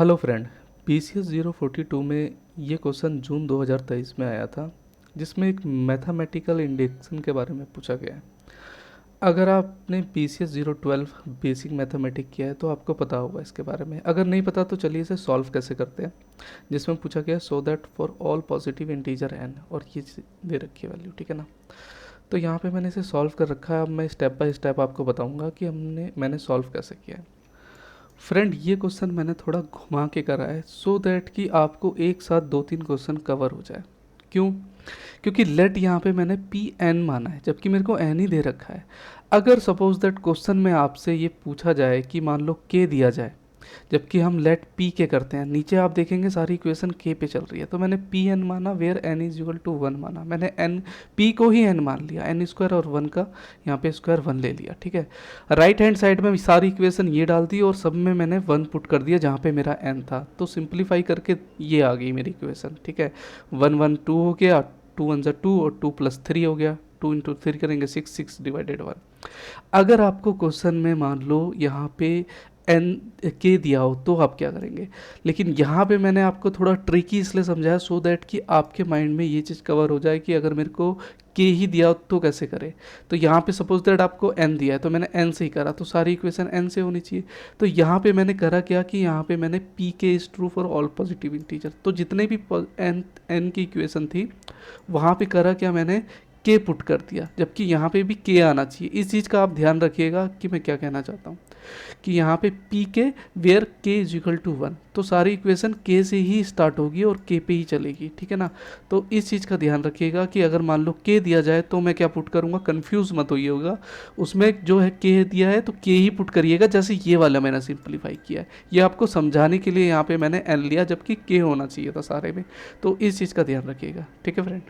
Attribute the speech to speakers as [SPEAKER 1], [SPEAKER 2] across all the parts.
[SPEAKER 1] Hello friend. BCS 042 में ये question जून 2023 में आया था, जिसमें एक मैथमेटिकल इंडेक्शन के बारे में पूछा गया है। अगर आपने BCS 012 बेसिक मैथमेटिक किया है तो आपको पता होगा इसके बारे में। अगर नहीं पता तो चलिए इसे सॉल्व कैसे करते हैं। जिसमें पूछा गया so that for all positive integer n, और ये दे रखी है वैल्यू, ठीक है ना। तो यहाँ पे मैंने इसे सॉल्व कर रखा है। अब मैं स्टेप बाय स्टेप आपको बताऊँगा कि मैंने सॉल्व कैसे किया है। फ्रेंड, ये क्वेश्चन मैंने थोड़ा घुमा के करा है सो दैट कि आपको एक साथ दो तीन क्वेश्चन कवर हो जाए। क्यों? क्योंकि लेट यहाँ पे मैंने पी एन माना है, जबकि मेरे को एन ही दे रखा है। अगर सपोज दैट क्वेश्चन में आपसे ये पूछा जाए कि मान लो के दिया जाए, जबकि हम लेट पी के करते हैं, नीचे आप देखेंगे सारी इक्वेशन के पे चल रही है, तो मैंने पी एन माना where N is equal to one माना। मैंने एन पी को ही एन मान लिया, एन स्क्वायर और वन का यहाँ पे स्क्वायर वन ले लिया, ठीक है। राइट हैंड साइड में सारी इक्वेशन ये डाल दी और सब में मैंने वन पुट कर दिया जहाँ पे मेरा एन था, तो सिंप्लीफाई करके ये आ गई मेरी इक्वेशन, ठीक है। वन वन टू हो गया, टू वन ज़ा टू और टू प्लस थ्री हो गया, टू इंटू थ्री करेंगे सिक्स, सिक्स डिवाइडेड वन। अगर आपको क्वेश्चन में मान लो यहाँ पे एन के दिया हो तो आप क्या करेंगे, लेकिन यहाँ पे मैंने आपको थोड़ा ट्रिकी इसलिए समझाया सो दैट कि आपके माइंड में ये चीज़ कवर हो जाए कि अगर मेरे को के ही दिया हो तो कैसे करें। तो यहाँ पे सपोज दैट आपको एन दिया है तो मैंने एन से ही करा, तो सारी इक्वेशन एन से होनी चाहिए। तो यहाँ पे मैंने करा क्या कि यहाँ पे मैंने P K is true for all positive integer, तो जितने भी एन एन की इक्वेशन थी वहाँ पे करा क्या, मैंने के पुट कर दिया, जबकि यहाँ पे भी के आना चाहिए। इस चीज़ का आप ध्यान रखिएगा कि मैं क्या कहना चाहता हूँ कि यहाँ पे पी के वेयर के इज इक्वल टू वन, तो सारी इक्वेशन के से ही स्टार्ट होगी और के पे ही चलेगी, ठीक है ना। तो इस चीज़ का ध्यान रखिएगा कि अगर मान लो के दिया जाए तो मैं क्या पुट करूँगा, कन्फ्यूज़ मत होइएगा। उसमें जो है के दिया है तो के ही पुट करिएगा, जैसे ये वाला मैंने सिंप्लीफाई किया है। ये आपको समझाने के लिए यहाँ पे मैंने एन लिया, जबकि के होना चाहिए था सारे में। तो इस चीज़ का ध्यान रखिएगा, ठीक है friend.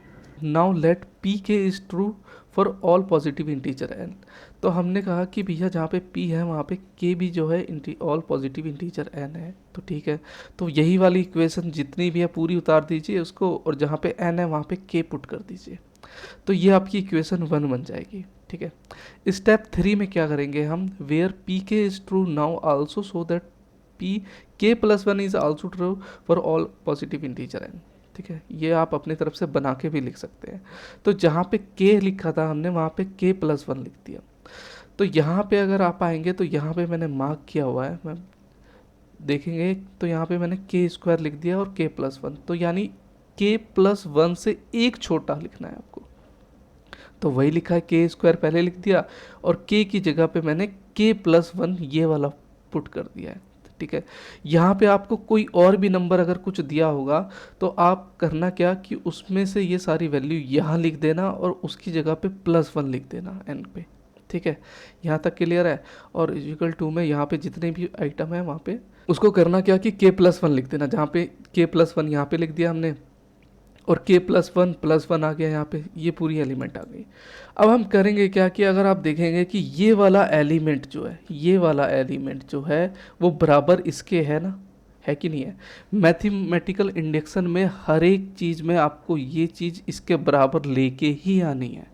[SPEAKER 1] Now let P K is true for all positive integer N. तो हमने कहा कि भैया जहाँ पे p है वहाँ पे k भी जो है ऑल पॉजिटिव इंटीजर n है, तो ठीक है। तो यही वाली इक्वेशन जितनी भी है पूरी उतार दीजिए उसको, और जहाँ पे n है वहाँ पे k पुट कर दीजिए, तो ये आपकी इक्वेशन वन बन जाएगी, ठीक है। स्टेप थ्री में क्या करेंगे हम, where P K is true now also so that P K plus one is also true for all positive integer n, ठीक है। ये आप अपनी तरफ से बना के भी लिख सकते हैं। तो जहाँ पे k लिखा था हमने वहाँ पे k प्लस वन लिख दिया। तो यहाँ पे अगर आप आएंगे तो यहाँ पे मैंने मार्क किया हुआ है, मैं देखेंगे तो यहाँ पे मैंने के स्क्वायर लिख दिया और के प्लस वन, तो यानी के प्लस वन से एक छोटा लिखना है आपको। तो वही लिखा है, के स्क्वायर पहले लिख दिया और के की जगह पे मैंने के प्लस वन ये वाला पुट कर दिया है, ठीक है। यहाँ पे आपको कोई और भी नंबर अगर कुछ दिया होगा तो आप करना क्या कि उसमें से ये सारी वैल्यू यहाँ लिख देना और उसकी जगह पे प्लस वन लिख देना एन पे, ठीक है। यहाँ तक क्लियर है। और इक्वल टू में यहाँ पे जितने भी आइटम है वहाँ पे उसको करना क्या कि के प्लस वन लिख देना, जहाँ पे के प्लस वन यहाँ पे लिख दिया हमने और के प्लस वन आ गया यहाँ पे, ये पूरी एलिमेंट आ गई। अब हम करेंगे क्या कि अगर आप देखेंगे कि ये वाला एलिमेंट जो है, ये वाला एलिमेंट जो है वो बराबर इसके है ना, है कि नहीं है। मैथमेटिकल इंडेक्शन में हर एक चीज़ में आपको ये चीज़ इसके बराबर लेके ही आनी है,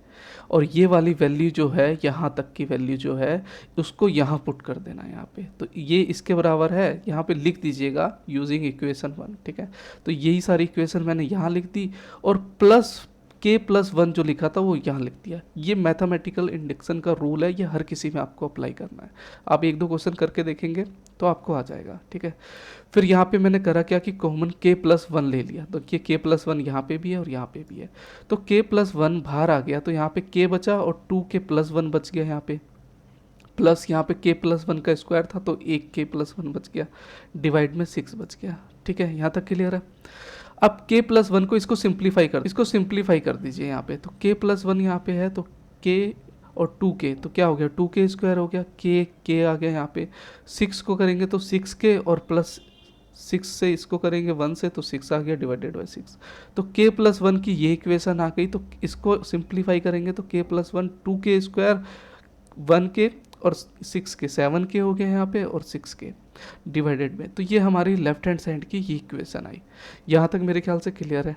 [SPEAKER 1] और ये वाली वैल्यू जो है यहाँ तक की वैल्यू जो है उसको यहाँ पुट कर देना है यहाँ पे। तो ये इसके बराबर है, यहाँ पे लिख दीजिएगा यूजिंग इक्वेशन वन, ठीक है। तो यही सारी इक्वेशन मैंने यहाँ लिख दी और प्लस के प्लस वन जो लिखा था वो यहाँ लिख दिया। ये मैथमेटिकल इंडेक्शन का रूल है, ये हर किसी में आपको अप्लाई करना है। आप एक दो क्वेश्चन करके देखेंगे तो आपको आ जाएगा, ठीक है। फिर यहाँ पे मैंने करा क्या कि कॉमन के प्लस वन ले लिया, तो ये के प्लस वन यहाँ पे भी है और यहाँ पे भी है, तो के प्लस वन बाहर आ गया, तो यहाँ पे के बचा और टू के प्लस वन बच गया यहाँ पे, प्लस यहाँ पे के प्लस वन का स्क्वायर था तो एक के प्लस वन बच गया, डिवाइड में सिक्स बच गया, ठीक है। यहाँ तक क्लियर है। अब के प्लस वन को इसको सिंप्लीफाई कर दीजिए यहाँ पे, तो के प्लस वन यहाँ पे है तो के और टू के, तो क्या हो गया, टू के स्क्वायर हो गया, के आ गया यहाँ पे। सिक्स को करेंगे तो सिक्स के और प्लस सिक्स से इसको करेंगे वन से तो सिक्स आ गया डिवाइडेड बाई सिक्स। तो के प्लस वन की ये इक्वेशन आ गई। तो इसको सिंप्लीफाई करेंगे तो के प्लस वन टू के स्क्वायर वन के और सिक्स के, सेवन के हो गया यहाँ पे और सिक्स के डिवाइडेड में। तो ये हमारी लेफ्ट हैंड साइड की ये इक्वेशन आई। यहाँ तक मेरे ख्याल से क्लियर है।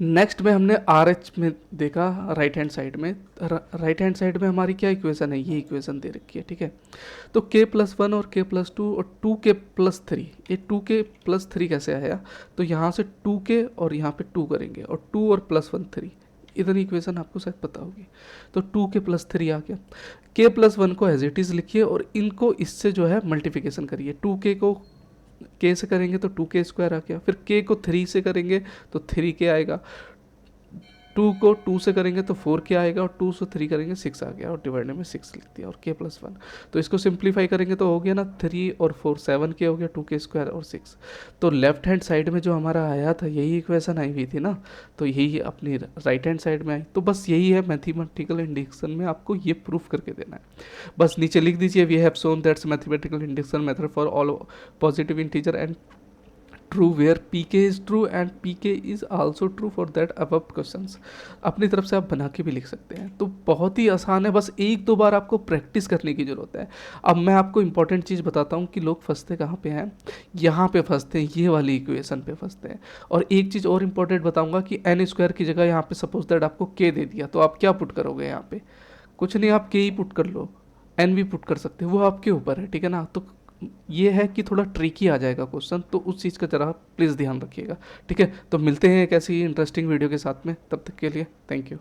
[SPEAKER 1] नेक्स्ट में हमने आर एच में देखा राइट हैंड साइड में। राइट हैंड साइड में हमारी क्या इक्वेशन है, ये इक्वेशन दे रखी है, ठीक है। तो k प्लस वन और k प्लस टू और 2k प्लस थ्री, ये 2k प्लस थ्री कैसे आया, तो यहाँ से 2k और यहाँ पे 2 करेंगे और 2 और प्लस वन 3, इतनी इक्वेशन आपको शायद पता होगी। तो 2k प्लस थ्री आ गया। k प्लस वन को एज इट इज़ लिखिए और इनको इससे जो है मल्टीप्लिकेशन करिए। 2k को k से करेंगे तो 2k स्क्वायर आ गया, फिर k को 3 से करेंगे तो 3k आएगा, 2 को 2 से करेंगे तो 4k आएगा और 2 से 3 करेंगे 6 आ गया और डिवाइडेड में 6 लिख दिया और k प्लस वन। तो इसको सिंप्लीफाई करेंगे तो हो गया ना 3 और 4 7k हो गया, 2k स्क्वायर और 6। तो लेफ्ट हैंड साइड में जो हमारा आया था यही इक्वेशन आई हुई थी ना, तो यही अपनी राइट हैंड साइड में आई। तो बस यही है मैथमेटिकल इंडिकेशन में आपको ये प्रूफ करके देना है। बस नीचे लिख दीजिए we have shown that's mathematical indication method for all positive integer and true where pk is true and pk is also true for that above questions. अपनी तरफ से आप बना के भी लिख सकते हैं। तो बहुत ही आसान है, बस एक दो बार आपको प्रैक्टिस करने की ज़रूरत है। अब मैं आपको इंपॉर्टेंट चीज़ बताता हूँ कि लोग फंसते कहाँ पे हैं, यहाँ पे फंसते हैं, ये वाली इक्वेशन पे फंसते हैं। और एक चीज़ और इंपॉर्टेंट बताऊँगा कि एन स्क्वायर की जगह यहाँ पे सपोज दैट आपको के दे दिया, तो आप क्या पुट करोगे यहाँ पे, कुछ नहीं, आप के ही पुट कर लो, एन भी पुट कर सकते हो, वो आपके ऊपर है, ठीक है ना। तो ये है कि थोड़ा ट्रिकी आ जाएगा क्वेश्चन, तो उस चीज़ का जरा प्लीज़ ध्यान रखिएगा, ठीक है। तो मिलते हैं एक ऐसी इंटरेस्टिंग वीडियो के साथ में, तब तक के लिए थैंक यू।